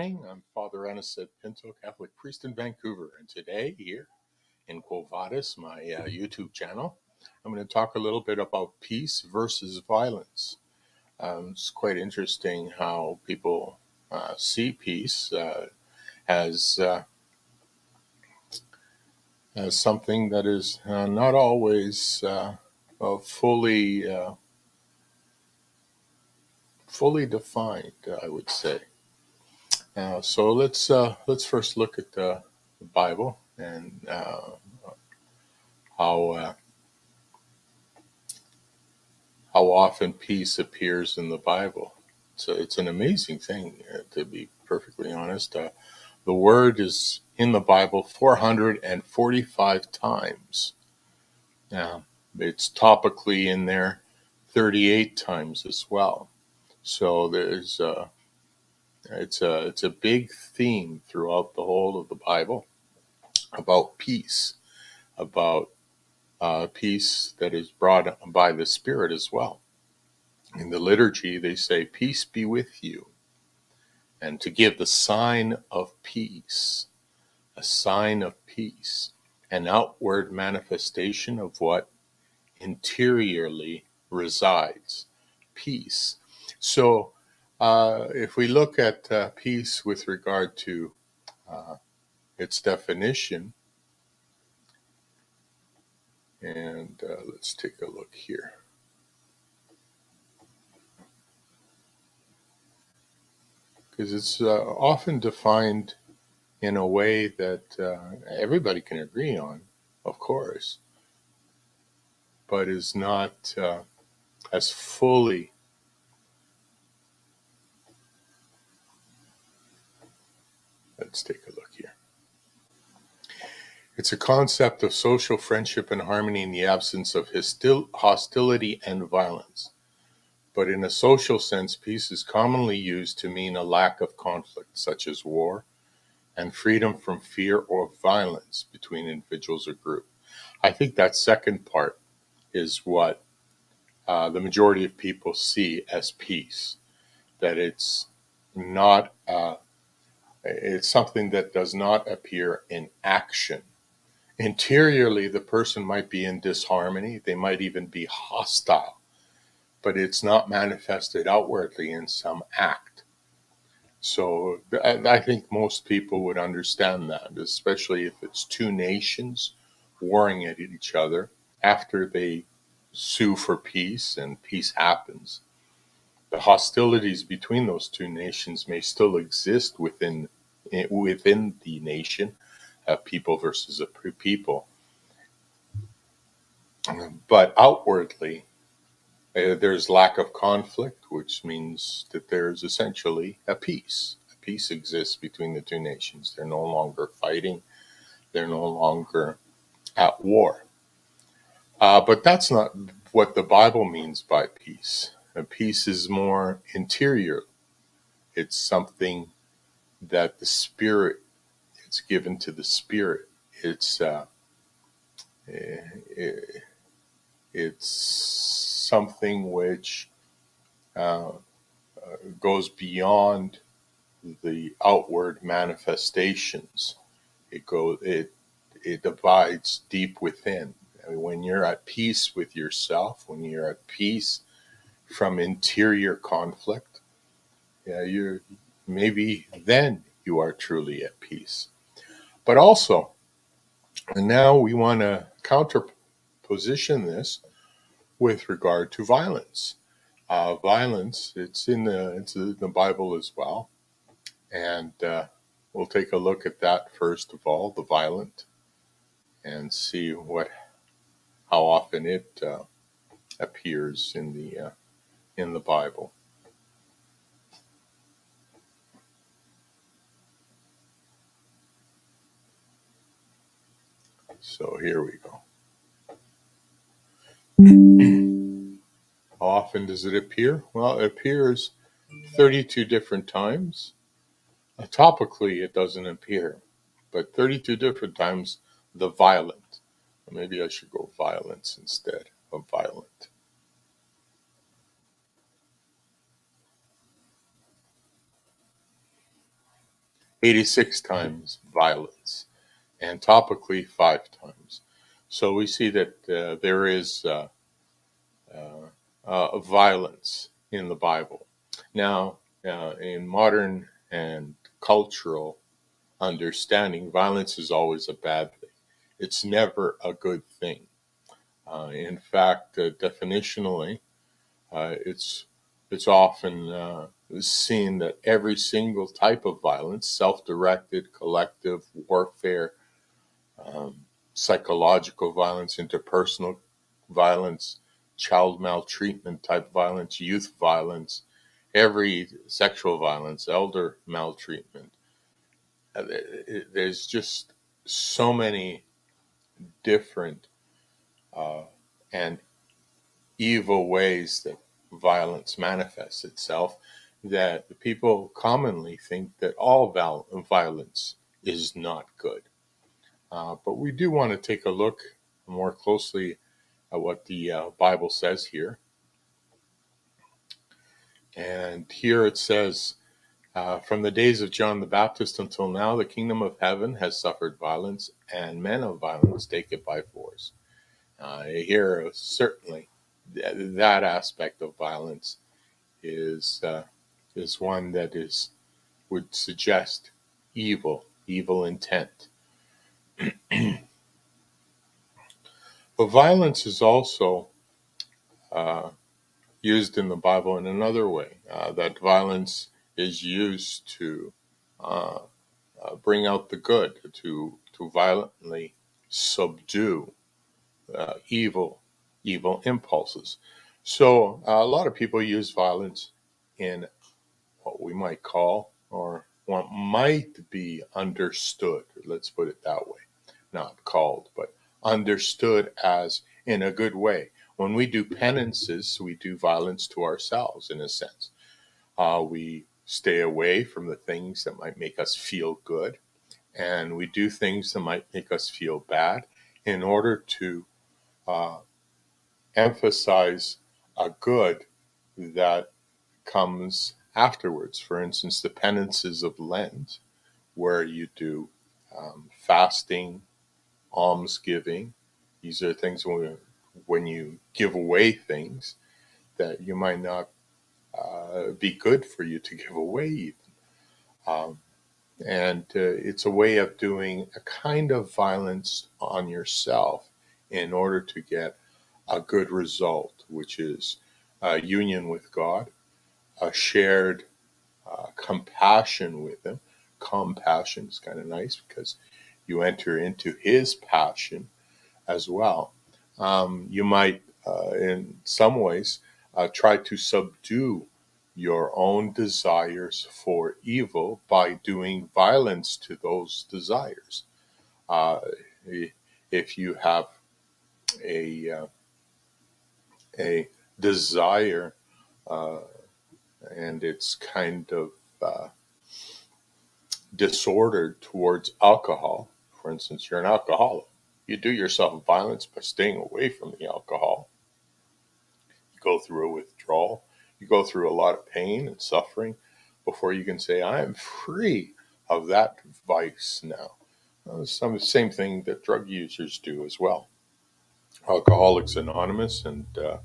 morning. I'm Father Anicet Pinto, Catholic priest in Vancouver, and today here in Quo Vadis, my YouTube channel, I'm going to talk a little bit about peace versus violence. It's quite interesting how people see peace as something that is not always fully defined, I would say. So let's first look at the Bible and how often peace appears in the Bible. So it's an amazing thing, to be perfectly honest. The word is in the Bible 445 times. It's topically in there 38 times as well. So it's a big theme throughout the whole of the Bible about peace, about peace that is brought by the Spirit as well. In the liturgy, they say, "Peace be with you," and to give the sign of peace, a sign of peace, an outward manifestation of what interiorly resides, peace. So if we look at peace with regard to its definition, and let's take a look here. Because it's often defined in a way that everybody can agree on, of course, but is not as fully let's take a look here. It's a concept of social friendship and harmony in the absence of hostility and violence. But in a social sense, peace is commonly used to mean a lack of conflict, such as war, and freedom from fear or violence between individuals or groups. I think that second part is what the majority of people see as peace, that it's not, it's something that does not appear in action. Interiorly, the person might be in disharmony, they might even be hostile, but it's not manifested outwardly in some act. So I think most people would understand that, especially if it's two nations warring at each other after they sue for peace and peace happens. The hostilities between those two nations may still exist within the nation, people versus a people. But outwardly, there's lack of conflict, which means that there's essentially a peace. A peace exists between the two nations. They're no longer fighting. They're no longer at war. But that's not what the Bible means by peace. Peace is more interior. It's something that the Spirit, it's given to the Spirit. It's something which goes beyond the outward manifestations. It abides deep within. I mean, when you're at peace with yourself, when you're at peace from interior conflict, you're maybe then you are truly at peace. But also, and now we want to counterposition this with regard to violence. Violence, it's in the Bible as well. And we'll take a look at that first of all, the violent, and see how often it appears in the Bible. So here we go. How often does it appear? Well, it appears 32 different times. Topically, it doesn't appear, but 32 different times the violent. Maybe I should go violence instead of violent. 86 times violence, and topically 5 times. So we see that there is violence in the Bible. Now, in modern and cultural understanding, violence is always a bad thing. It's never a good thing. In fact, definitionally, it's often seen that every single type of violence, self-directed, collective warfare, um, psychological violence, interpersonal violence, child maltreatment type violence, youth violence, every sexual violence, elder maltreatment. There's just so many different and evil ways that violence manifests itself that the people commonly think that all violence is not good. But we do want to take a look more closely at what the Bible says here. And here it says, from the days of John the Baptist until now, the kingdom of heaven has suffered violence, and men of violence take it by force. Here, certainly, that aspect of violence is one that would suggest evil intent. But violence is also uh, used in the Bible in another way. That violence is used to uh, bring out the good, to violently subdue evil impulses. So a lot of people use violence in what we might call, or what might be understood, let's put it that way, not called, but understood as in a good way. When we do penances, we do violence to ourselves in a sense. We stay away from the things that might make us feel good, and we do things that might make us feel bad in order to uh, emphasize a good that comes afterwards. For instance, the penances of Lent, where you do fasting, almsgiving. These are things when you give away things that you might not be good for you to give away even. Um, and it's a way of doing a kind of violence on yourself in order to get a good result, which is union with God, a shared compassion with Him. Compassion is kind of nice because you enter into His passion as well. You might, in some ways, try to subdue your own desires for evil by doing violence to those desires. Uh, if you have a a desire uh, and it's kind of uh, disordered towards alcohol, for instance, you're an alcoholic, you do yourself violence by staying away from the alcohol. You go through a withdrawal, you go through a lot of pain and suffering before you can say, I am free of that vice now. Same thing that drug users do as well. Alcoholics Anonymous and uh,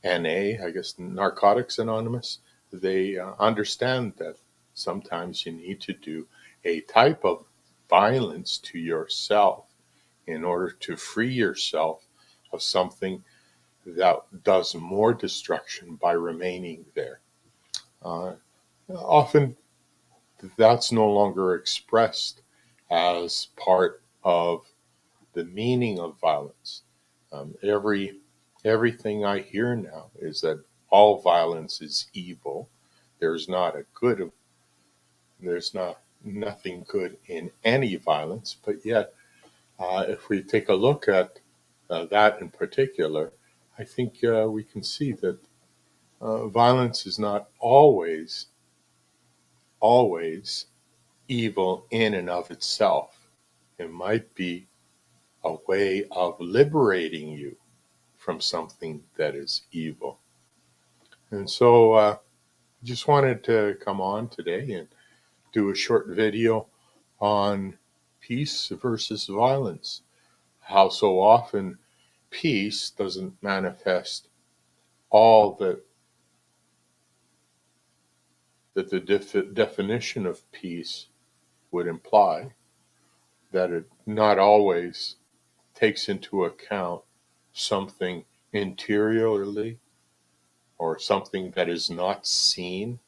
NA, I guess Narcotics Anonymous, they understand that sometimes you need to do a type of violence to yourself in order to free yourself of something that does more destruction by remaining there. Uh, Often that's no longer expressed as part of the meaning of violence. Everything I hear now is that all violence is evil. There's not a good. There's not nothing good in any violence. But yet, if we take a look at that in particular, I think we can see that violence is not always evil in and of itself. It might be a way of liberating you from something that is evil. And so Just wanted to come on today and do a short video on peace versus violence. How so often peace doesn't manifest all that the definition of peace would imply, that it not always takes into account something interiorly or something that is not seen.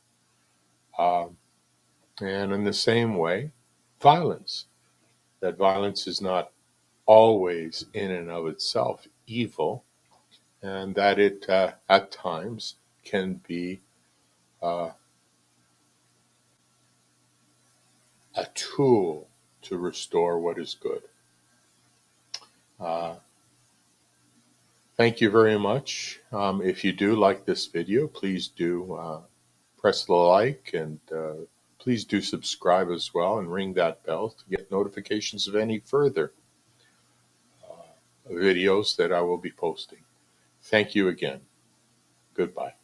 Um, and in the same way, violence. That violence is not always in and of itself evil, and that it at times can be uh, a tool to restore what is good. Uh, Thank you very much. If you do like this video, please do press the like, and please do subscribe as well and ring that bell to get notifications of any further videos that I will be posting. Thank you again. Goodbye.